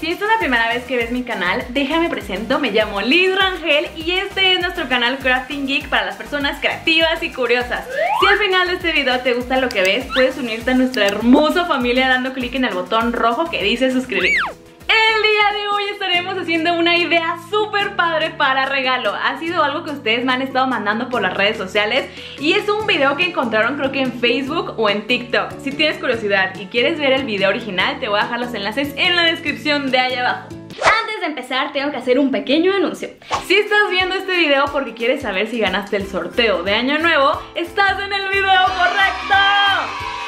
Si esta es la primera vez que ves mi canal, déjame presento, me llamo Liz Rangel y este es nuestro canal Crafting Geek para las personas creativas y curiosas. Si al final de este video te gusta lo que ves, puedes unirte a nuestra hermosa familia dando clic en el botón rojo que dice suscribir. El día de hoy estaremos haciendo una idea súper padre para regalo. Ha sido algo que ustedes me han estado mandando por las redes sociales y es un video que encontraron creo que en Facebook o en TikTok. Si tienes curiosidad y quieres ver el video original, te voy a dejar los enlaces en la descripción de allá abajo. Antes de empezar tengo que hacer un pequeño anuncio. Si estás viendo este video porque quieres saber si ganaste el sorteo de Año Nuevo, estás en el video correcto.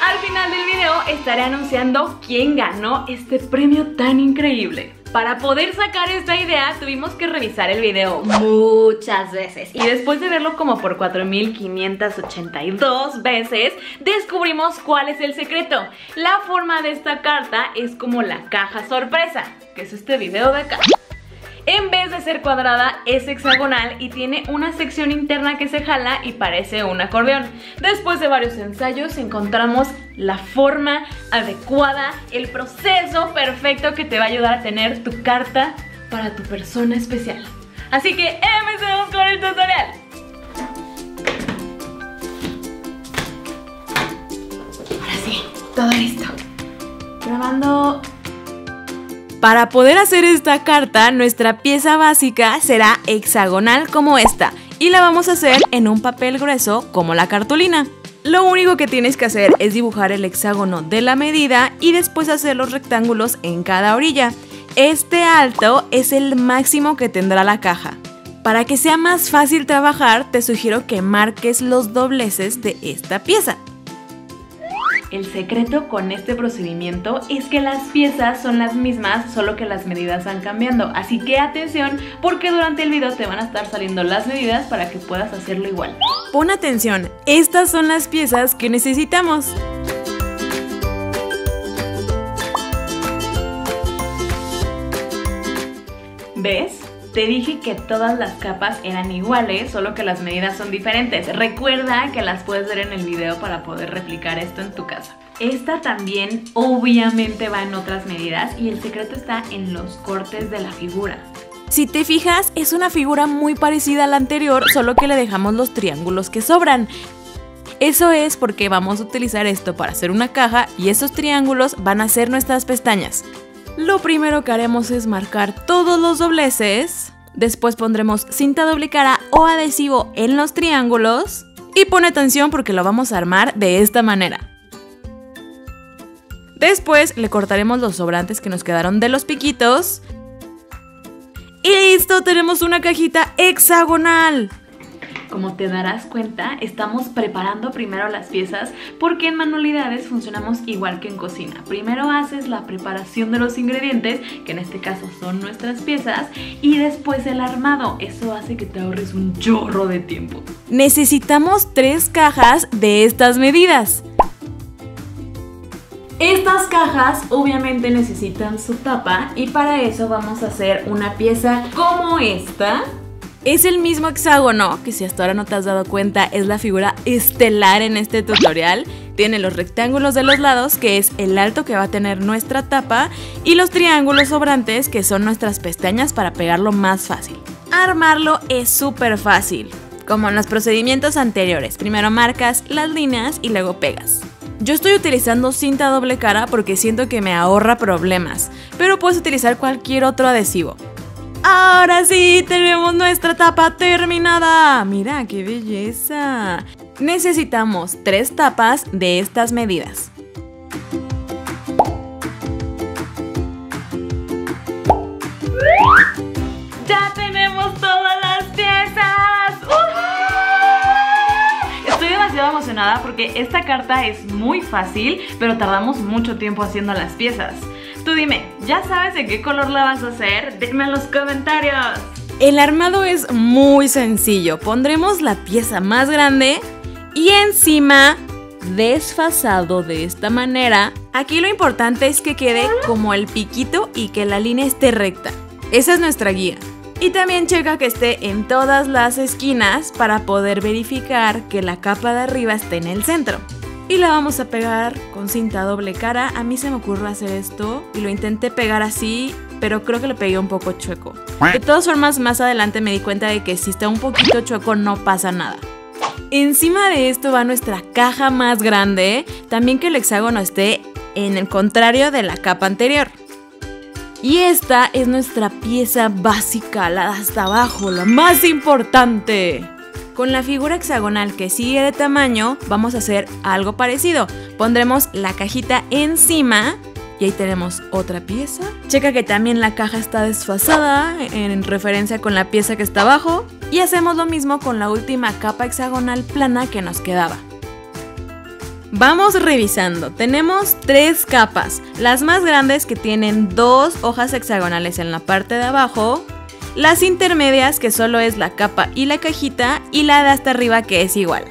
Al final del video estaré anunciando quién ganó este premio tan increíble. Para poder sacar esta idea tuvimos que revisar el video muchas veces y después de verlo como por 4582 veces descubrimos cuál es el secreto. La forma de esta carta es como la caja sorpresa, que es este video de acá. En vez de ser cuadrada es hexagonal y tiene una sección interna que se jala y parece un acordeón. Después de varios ensayos encontramos la forma adecuada, el proceso perfecto que te va a ayudar a tener tu carta para tu persona especial. Así que empecemos con el tutorial. Ahora sí, todo listo. Grabando. Para poder hacer esta carta, nuestra pieza básica será hexagonal como esta y la vamos a hacer en un papel grueso como la cartulina. Lo único que tienes que hacer es dibujar el hexágono de la medida y después hacer los rectángulos en cada orilla. Este alto es el máximo que tendrá la caja. Para que sea más fácil trabajar, te sugiero que marques los dobleces de esta pieza. El secreto con este procedimiento es que las piezas son las mismas, solo que las medidas van cambiando. Así que atención, porque durante el video te van a estar saliendo las medidas para que puedas hacerlo igual. Pon atención, estas son las piezas que necesitamos. ¿Ves? Te dije que todas las capas eran iguales, solo que las medidas son diferentes. Recuerda que las puedes ver en el video para poder replicar esto en tu casa. Esta también obviamente va en otras medidas y el secreto está en los cortes de la figura. Si te fijas, es una figura muy parecida a la anterior, solo que le dejamos los triángulos que sobran. Eso es porque vamos a utilizar esto para hacer una caja y esos triángulos van a ser nuestras pestañas. Lo primero que haremos es marcar todos los dobleces, después pondremos cinta doble cara o adhesivo en los triángulos y pon atención porque lo vamos a armar de esta manera. Después le cortaremos los sobrantes que nos quedaron de los piquitos y listo, tenemos una cajita hexagonal. Como te darás cuenta, estamos preparando primero las piezas porque en manualidades funcionamos igual que en cocina. Primero haces la preparación de los ingredientes, que en este caso son nuestras piezas, y después el armado. Eso hace que te ahorres un chorro de tiempo. Necesitamos 3 cajas de estas medidas. Estas cajas obviamente necesitan su tapa y para eso vamos a hacer una pieza como esta. Es el mismo hexágono, que si hasta ahora no te has dado cuenta es la figura estelar en este tutorial. Tiene los rectángulos de los lados, que es el alto que va a tener nuestra tapa, y los triángulos sobrantes, que son nuestras pestañas para pegarlo más fácil. Armarlo es súper fácil, como en los procedimientos anteriores. Primero marcas las líneas y luego pegas. Yo estoy utilizando cinta doble cara porque siento que me ahorra problemas, pero puedes utilizar cualquier otro adhesivo. Ahora sí, tenemos nuestra tapa terminada. Mira, qué belleza. Necesitamos 3 tapas de estas medidas. ¡Ya tenemos todas las piezas! Estoy demasiado emocionada porque esta carta es muy fácil, pero tardamos mucho tiempo haciendo las piezas. Tú dime, ¿ya sabes de qué color la vas a hacer? Dime en los comentarios. El armado es muy sencillo. Pondremos la pieza más grande y encima, desfasado de esta manera. Aquí lo importante es que quede como el piquito y que la línea esté recta. Esa es nuestra guía. Y también checa que esté en todas las esquinas para poder verificar que la capa de arriba esté en el centro. Y la vamos a pegar con cinta doble cara. A mí se me ocurrió hacer esto y lo intenté pegar así pero creo que le pegué un poco chueco. De todas formas, más adelante me di cuenta de que si está un poquito chueco no pasa nada. Encima de esto va nuestra caja más grande, también que el hexágono esté en el contrario de la capa anterior. Y esta es nuestra pieza básica, la de hasta abajo, la más importante. Con la figura hexagonal que sigue de tamaño, vamos a hacer algo parecido. Pondremos la cajita encima y ahí tenemos otra pieza. Checa que también la caja está desfasada en referencia con la pieza que está abajo. Y hacemos lo mismo con la última capa hexagonal plana que nos quedaba. Vamos revisando, tenemos 3 capas, las más grandes que tienen 2 hojas hexagonales en la parte de abajo, las intermedias que solo es la capa y la cajita y la de hasta arriba que es igual.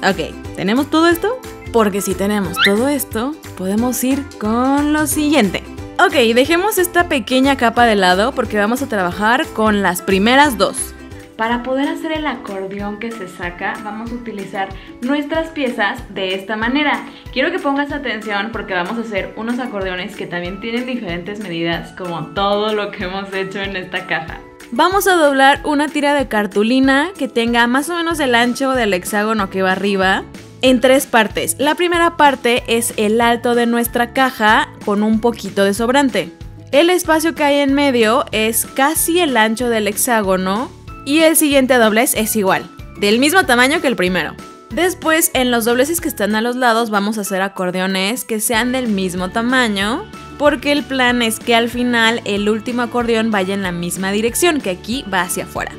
Ok, ¿tenemos todo esto? Porque si tenemos todo esto, podemos ir con lo siguiente. Ok, dejemos esta pequeña capa de lado porque vamos a trabajar con las primeras 2. Para poder hacer el acordeón que se saca, vamos a utilizar nuestras piezas de esta manera. Quiero que pongas atención porque vamos a hacer unos acordeones que también tienen diferentes medidas, como todo lo que hemos hecho en esta caja. Vamos a doblar una tira de cartulina que tenga más o menos el ancho del hexágono que va arriba en 3 partes. La primera parte es el alto de nuestra caja con un poquito de sobrante. El espacio que hay en medio es casi el ancho del hexágono. Y el siguiente doblez es igual, del mismo tamaño que el primero. Después, en los dobleces que están a los lados vamos a hacer acordeones que sean del mismo tamaño, porque el plan es que al final el último acordeón vaya en la misma dirección, que aquí va hacia afuera.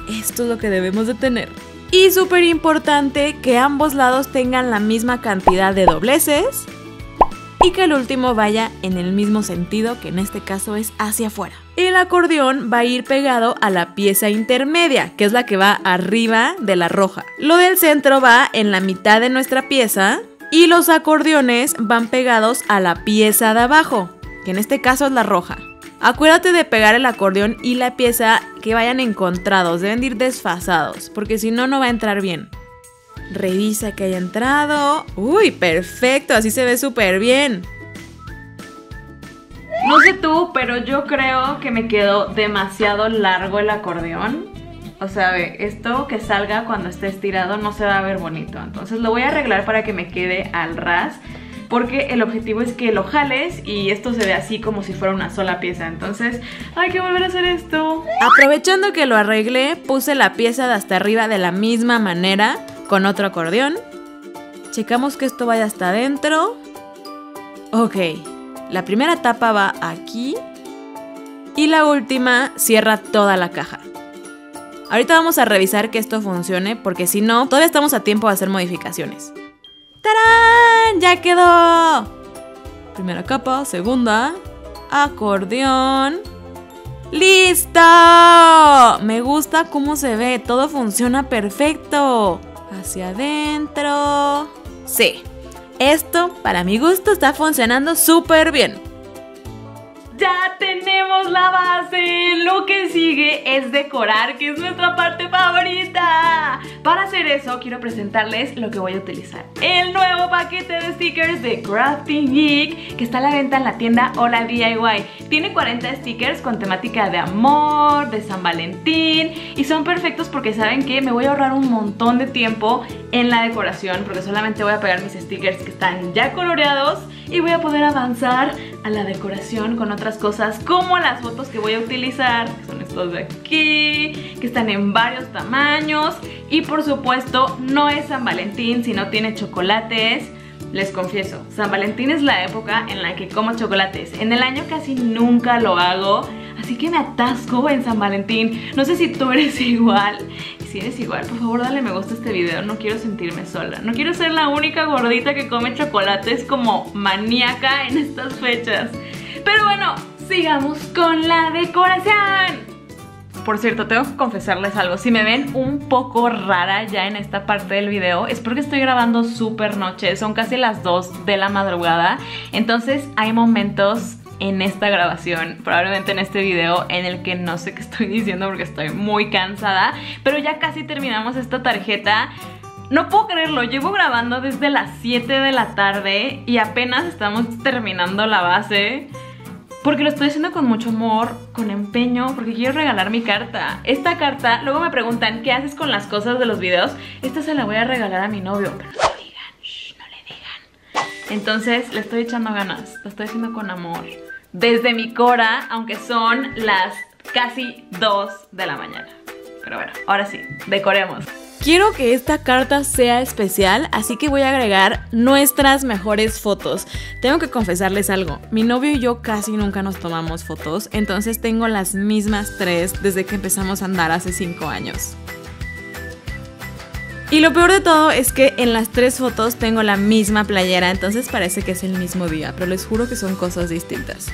Esto es lo que debemos de tener. Y súper importante que ambos lados tengan la misma cantidad de dobleces y que el último vaya en el mismo sentido, que en este caso es hacia afuera. El acordeón va a ir pegado a la pieza intermedia, que es la que va arriba de la roja. Lo del centro va en la mitad de nuestra pieza y los acordeones van pegados a la pieza de abajo, que en este caso es la roja. Acuérdate de pegar el acordeón y la pieza que vayan encontrados, deben de ir desfasados, porque si no, no va a entrar bien. Revisa que haya entrado. ¡Uy, perfecto! Así se ve súper bien. No sé tú, pero yo creo que me quedó demasiado largo el acordeón. O sea, ve, esto que salga cuando esté estirado no se va a ver bonito. Entonces lo voy a arreglar para que me quede al ras, porque el objetivo es que lo jales y esto se ve así como si fuera una sola pieza. Entonces hay que volver a hacer esto. Aprovechando que lo arreglé, puse la pieza de hasta arriba de la misma manera con otro acordeón. Checamos que esto vaya hasta adentro. Ok. La primera tapa va aquí y la última cierra toda la caja. Ahorita vamos a revisar que esto funcione porque si no, todavía estamos a tiempo de hacer modificaciones. ¡Tarán! ¡Ya quedó! Primera capa, segunda, acordeón. ¡Listo! Me gusta cómo se ve, todo funciona perfecto. Hacia adentro. Sí. Esto, para mi gusto, está funcionando súper bien. ¡Ya tenemos la base! Lo que sigue es decorar, que es nuestra parte favorita. Para hacer eso, quiero presentarles lo que voy a utilizar. El nuevo paquete de stickers de Crafting Geek, que está a la venta en la tienda Hola DIY. Tiene 40 stickers con temática de amor, de San Valentín, y son perfectos porque saben que me voy a ahorrar un montón de tiempo en la decoración, porque solamente voy a pegar mis stickers que están ya coloreados y voy a poder avanzar a la decoración con otras cosas como las fotos que voy a utilizar, que son estos de aquí, que están en varios tamaños. Y por supuesto no es San Valentín si no tiene chocolates. Les confieso, San Valentín es la época en la que como chocolates. En el año casi nunca lo hago, así que me atasco en San Valentín. No sé si tú eres igual. Y si eres igual, por favor dale me gusta a este video. No quiero sentirme sola. No quiero ser la única gordita que come chocolates como maníaca en estas fechas. Pero bueno, sigamos con la decoración. Por cierto, tengo que confesarles algo. Si me ven un poco rara ya en esta parte del video, es porque estoy grabando súper noche. Son casi las 2 de la madrugada. Entonces hay momentos en esta grabación, probablemente en este video, en el que no sé qué estoy diciendo porque estoy muy cansada. Pero ya casi terminamos esta tarjeta. No puedo creerlo, llevo grabando desde las 7 de la tarde y apenas estamos terminando la base. porque lo estoy haciendo con mucho amor, con empeño, porque quiero regalar mi carta. Esta carta, luego me preguntan ¿qué haces con las cosas de los videos? Esta se la voy a regalar a mi novio, pero no le digan, shh, no le digan. Entonces le estoy echando ganas, lo estoy haciendo con amor, desde mi cora, aunque son las casi 2 de la mañana. Pero bueno, ahora sí, decoremos. Quiero que esta carta sea especial, así que voy a agregar nuestras mejores fotos. Tengo que confesarles algo, mi novio y yo casi nunca nos tomamos fotos, entonces tengo las mismas 3 desde que empezamos a andar hace 5 años. Y lo peor de todo es que en las 3 fotos tengo la misma playera, entonces parece que es el mismo día, pero les juro que son cosas distintas.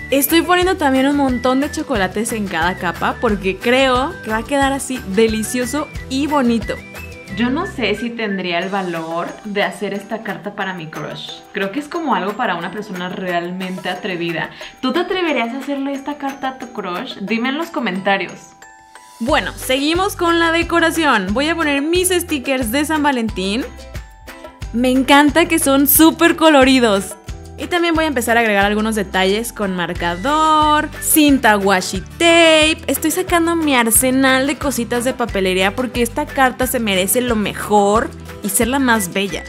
Estoy poniendo también un montón de chocolates en cada capa porque creo que va a quedar así delicioso y bonito. Yo no sé si tendría el valor de hacer esta carta para mi crush. Creo que es como algo para una persona realmente atrevida. ¿Tú te atreverías a hacerle esta carta a tu crush? Dime en los comentarios. Bueno, seguimos con la decoración. Voy a poner mis stickers de San Valentín. Me encanta que son súper coloridos. Y también voy a empezar a agregar algunos detalles con marcador, cinta washi tape. Estoy sacando mi arsenal de cositas de papelería porque esta carta se merece lo mejor y ser la más bella.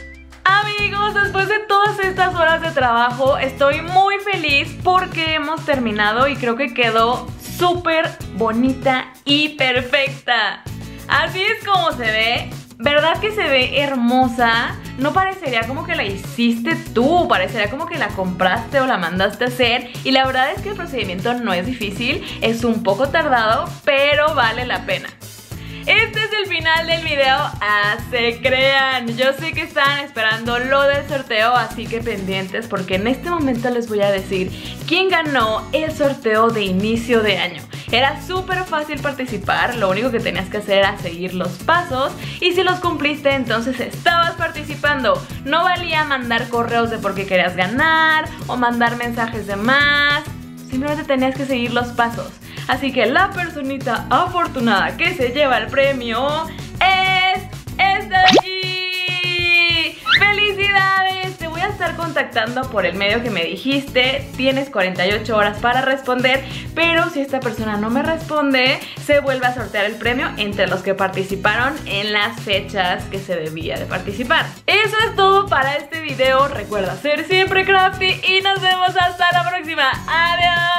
Amigos, después de todas estas horas de trabajo estoy muy feliz porque hemos terminado y creo que quedó súper bonita y perfecta. Así es como se ve. ¿Verdad que se ve hermosa? No parecería como que la hiciste tú, parecería como que la compraste o la mandaste a hacer. Y la verdad es que el procedimiento no es difícil, es un poco tardado, pero vale la pena. Este es el final del video, se crean. Yo sé que están esperando lo del sorteo, así que pendientes porque en este momento les voy a decir quién ganó el sorteo de inicio de año. Era súper fácil participar, lo único que tenías que hacer era seguir los pasos y si los cumpliste entonces estabas participando. No valía mandar correos de por qué querías ganar o mandar mensajes de más, simplemente tenías que seguir los pasos. Así que la personita afortunada que se lleva el premio es esta de aquí. ¡Felicidades! Te voy a estar contactando por el medio que me dijiste. Tienes 48 horas para responder, pero si esta persona no me responde, se vuelve a sortear el premio entre los que participaron en las fechas que se debía de participar. Eso es todo para este video. Recuerda ser siempre crafty y nos vemos hasta la próxima. ¡Adiós!